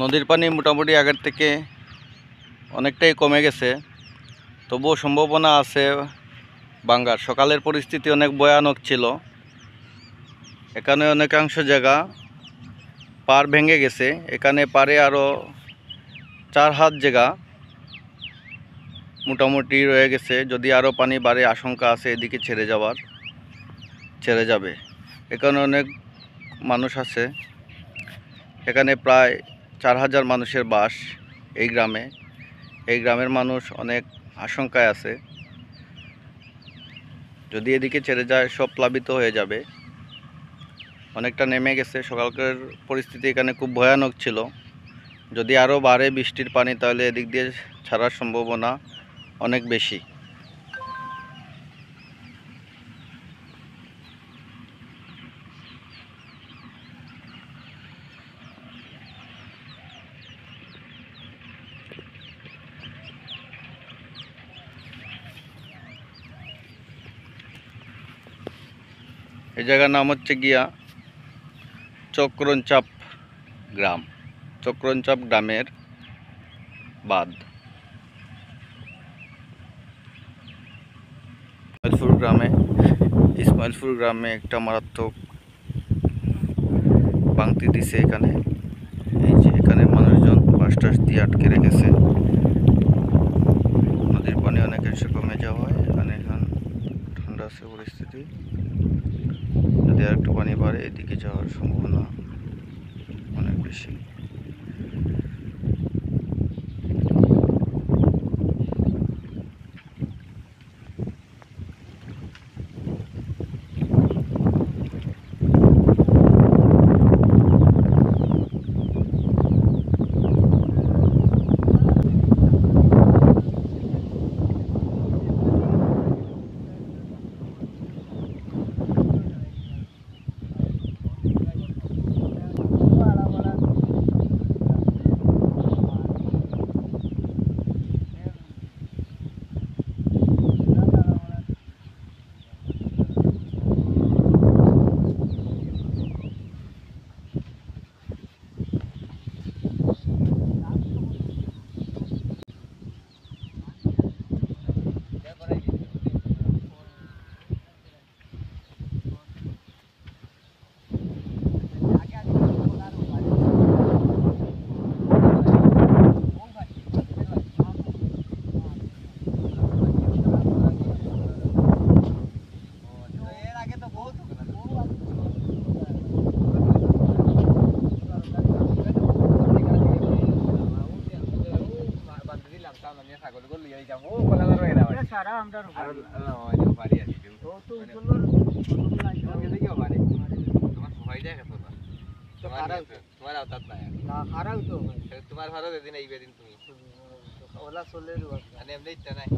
নদীর পানি মোটামুটি আগের থেকে অনেকটাই কমে গেছে, তবুও সম্ভাবনা আছে ভাঙ্গার। সকালের পরিস্থিতি অনেক ভয়ানক ছিল। এখানে অনেকাংশ জায়গা পার ভেঙে গেছে। এখানে পারে আরও 4 হাত জায়গা মোটামুটি রয়ে গেছে। যদি আরও পানি বাড়ে আশঙ্কা আছে এদিকে ছেড়ে যাবে। এখানে অনেক মানুষ আছে। এখানে প্রায় 4000 মানুষের বাস এই গ্রামে। এই গ্রামের মানুষ অনেক আশঙ্কায় আছে। যদি এদিকে ছেড়ে যায় সব প্লাবিত হয়ে যাবে। অনেকটা নেমে গেছে। সকালকার পরিস্থিতি এখানে খুব ভয়ানক ছিল। যদি আরও বাড়ে বৃষ্টির পানি তাহলে এদিক দিয়ে ছাড়ার সম্ভাবনা অনেক বেশি। এই জায়গার নাম হচ্ছে গিয়া চক্রনচাপ গ্রাম। চক্রনচাপ গ্রামের বাঁধ। ইসমাইলপুর গ্রামে একটা মারাত্মক ভাঙতি দিছে এখানে। এই যে এখানে মানুষজন বাস টাস দিয়ে আটকে রেখেছে। নদীর পানি অনেকাংশে কমে যাওয়ায় এখানে এখন ঠান্ডা আছে পরিস্থিতি। যদি আর একটু পানি বাড়ে এদিকে যাওয়ার সম্ভাবনা অনেক বেশি। তোমার ভালো দিন এই বেদিন তুমি ওলা চলে এমনি ইচ্ছা নাই।